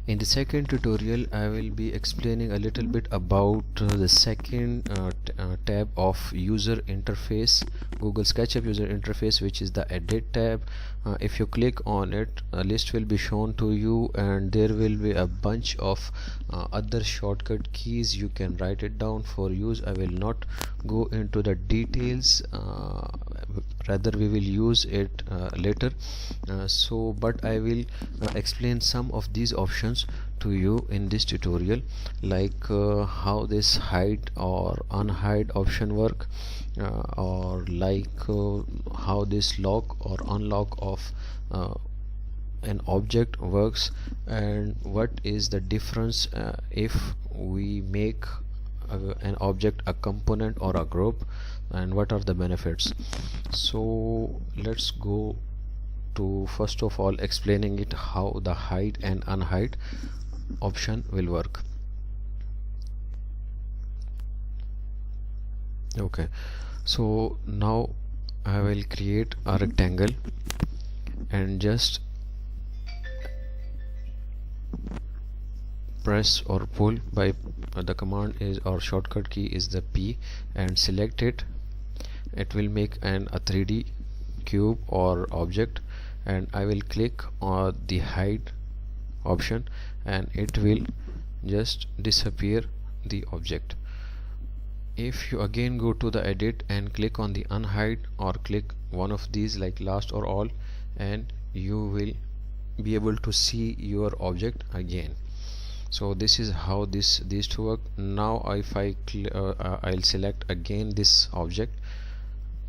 In the second tutorial, I will be explaining a little bit about the second tab of user interface, Google Sketchup user interface, which is the edit tab. If you click on it, a list will be shown to you, and there will be a bunch of other shortcut keys. You can write it down for use. I will not go into the details, rather we will use it later. But I will explain some of these options to you in this tutorial, like how this hide or unhide option work, or like how this lock or unlock of an object works, and what is the difference if we make an object a component or a group, and what are the benefits. So let's go to first of all explaining it how the hide and unhide option will work. Okay, so now I will create a rectangle and just press or pull by the command is, or shortcut key is the P, and select it. It will make a 3D cube or object, and I will click on the hide option and it will just disappear the object. If you again go to the edit and click on the unhide, or click one of these like last or all, and you will be able to see your object again. So this is how these two work. Now if I'll select again this object,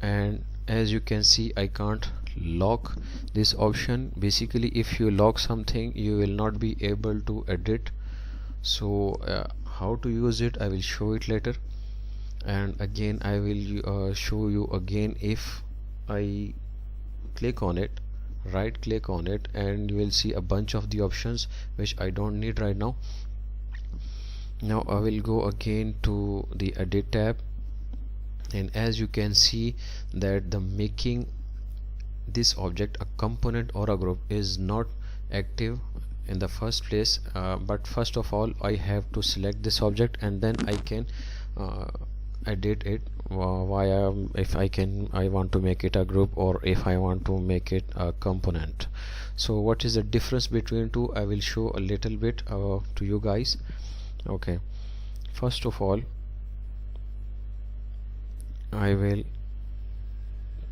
and as you can see I can't lock this option. Basically if you lock something you will not be able to edit. So how to use it I will show it later, and again I will show you again. If I click on it, right click on it, and you will see a bunch of the options which I don't need right now. Now I will go again to the edit tab, and as you can see that the making this object a component or a group is not active in the first place, but first of all I have to select this object, and then I can edit it via if I want to make it a group, or if I want to make it a component. So what is the difference between two I will show a little bit to you guys. Okay, first of all I will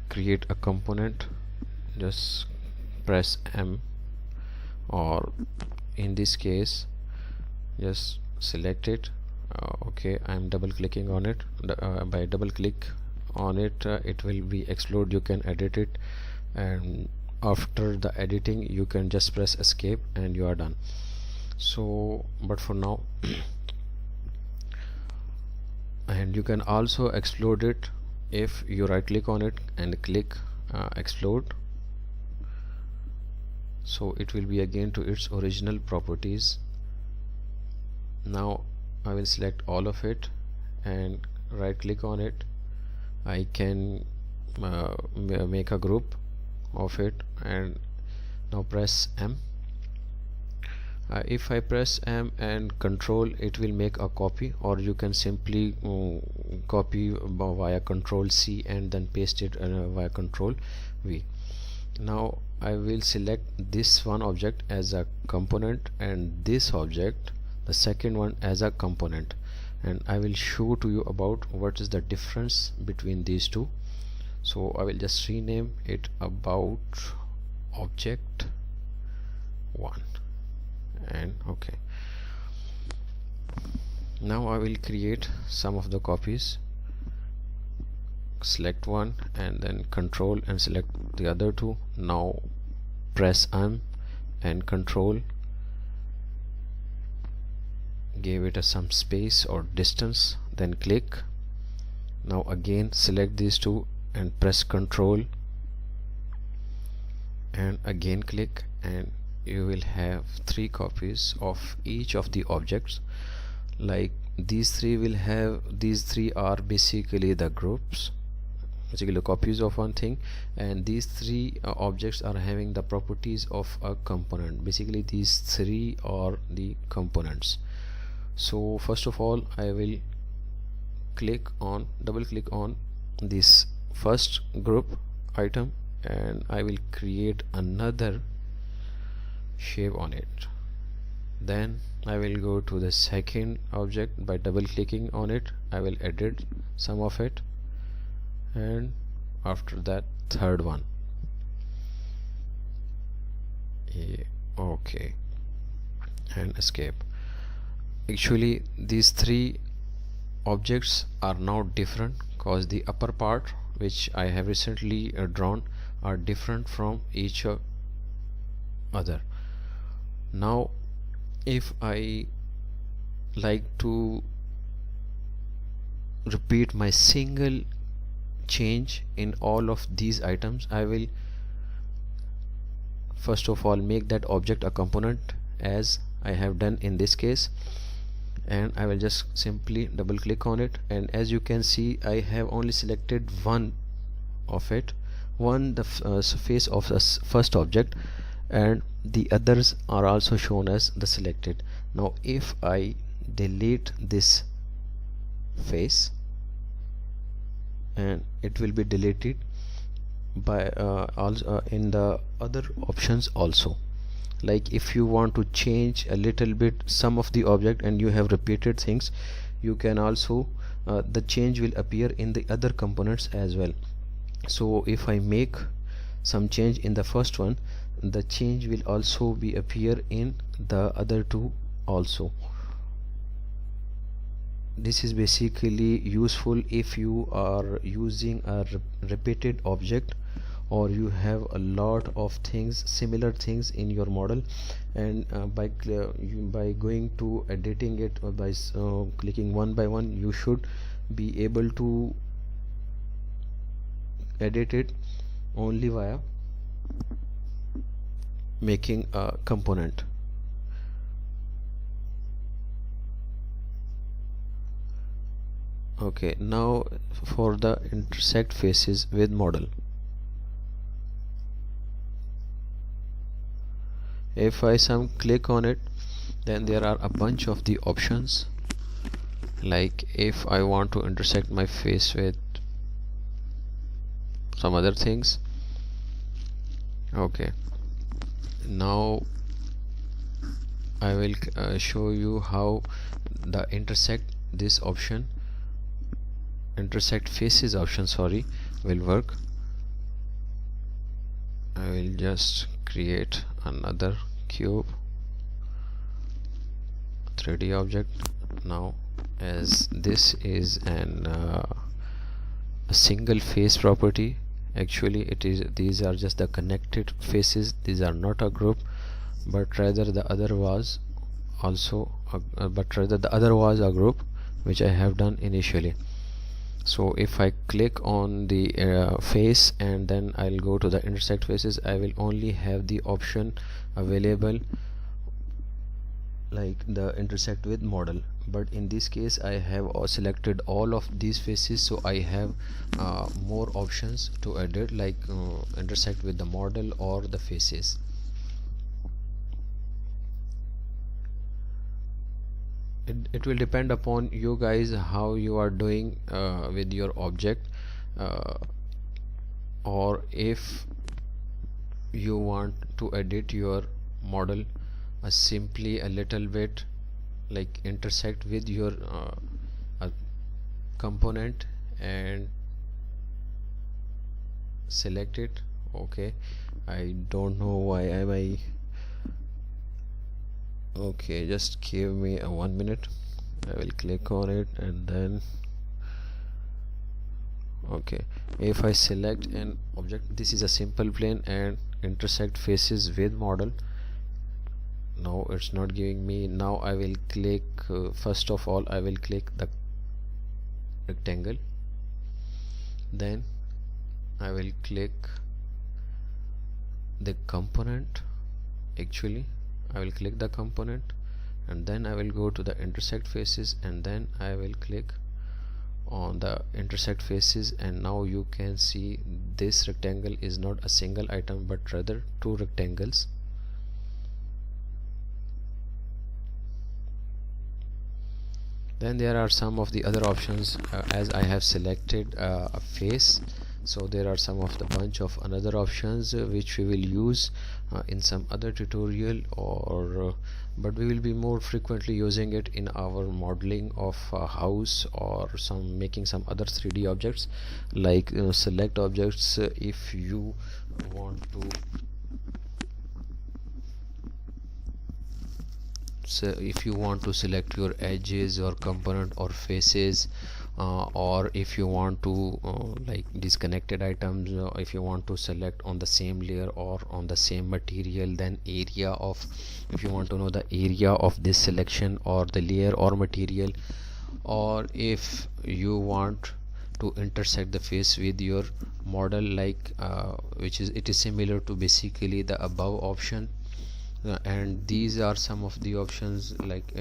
create a component. Just press M, or in this case just select it. Okay, I'm double clicking on it. By double click on it, it will be explode. You can edit it, and after the editing you can just press escape and you are done. So but for now and you can also explode it if you right click on it and click explode. So it will be again to its original properties. Now I will select all of it and right click on it. I can make a group of it, and now press M. If I press M and control, it will make a copy, or you can simply copy via control C and then paste it via control V. Now I will select this one object as a component and this object, the second one, as a component, and I will show to you about what is the difference between these two. So I will just rename it about object 1, and okay. Now I will create some of the copies. Select one and then control and select the other two. Now press M and control, give it some space or distance, then click. Now again select these two and press control and again click, and you will have 3 copies of each of the objects. Like these 3 will have, these 3 are basically the groups. basically copies of one thing, and these three objects are having the properties of a component. Basically these three are the components. So first of all, I will double click on this first group item, and I will create another shape on it. Then I will go to the second object. By double clicking on it, I will edit some of it, and after that third one. Okay, and escape. Actually these three objects are now different because the upper part which I have recently drawn are different from each other. Now if I like to repeat my single change in all of these items, I will first of all make that object a component as I have done in this case, and I will just simply double click on it, and as you can see I have only selected one of it, the face of the first object, and the others are also shown as the selected. Now if I delete this face, and it will be deleted by also in the other options also. Like if you want to change a little bit some of the object and you have repeated things, you can also the change will appear in the other components as well. So if I make some change in the first one, the change will also be appear in the other two also. This is basically useful if you are using a repeated object, or you have a lot of things, similar things in your model, and by going to editing it, or by clicking one by one, you should be able to edit it only via making a component. Okay, now for the intersect faces with model. If I click on it, then there are a bunch of the options. Like if I want to intersect my face with some other things. Okay, now I will show you how the intersect faces option will work. I will just create another cube 3D object. Now as this is a single face property, actually these are just the connected faces, these are not a group, but rather the other was a group which I have done initially. So if I click on the face and then I'll go to the intersect faces, I will only have the option available like the intersect with model, but in this case I have selected all of these faces, so I have more options to edit, like intersect with the model or the faces. It will depend upon you guys how you are doing with your object, or if you want to edit your model simply a little bit, like intersect with your component and select it. Okay, I don't know why am I. Okay, just give me a 1 minute. I will click on it, and then okay, if I select an object, this is a simple plane and intersect faces with model. Now it's not giving me. Now I will click first of all I will click the rectangle, then I will click the component. Actually I will click the component, and then I will go to the intersect faces, and then I will click on the intersect faces, and now you can see this rectangle is not a single item but rather two rectangles. Then there are some of the other options. As I have selected a face, so there are some of the bunch of another options which we will use in some other tutorial, or but we will be more frequently using it in our modeling of a house or some making some other 3D objects, like select objects. If you want to select your edges or component or faces, or if you want to like disconnected items, if you want to select on the same layer or on the same material, then area of, if you want to know the area of this selection or the layer or material, or if you want to intersect the face with your model, like it is similar to basically the above option. And these are some of the options, like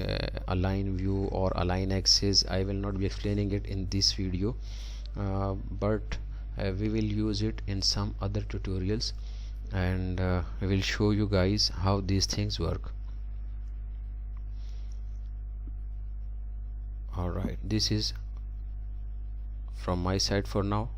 align view or align axis. I will not be explaining it in this video, but we will use it in some other tutorials, and I will show you guys how these things work. Alright, this is from my side for now.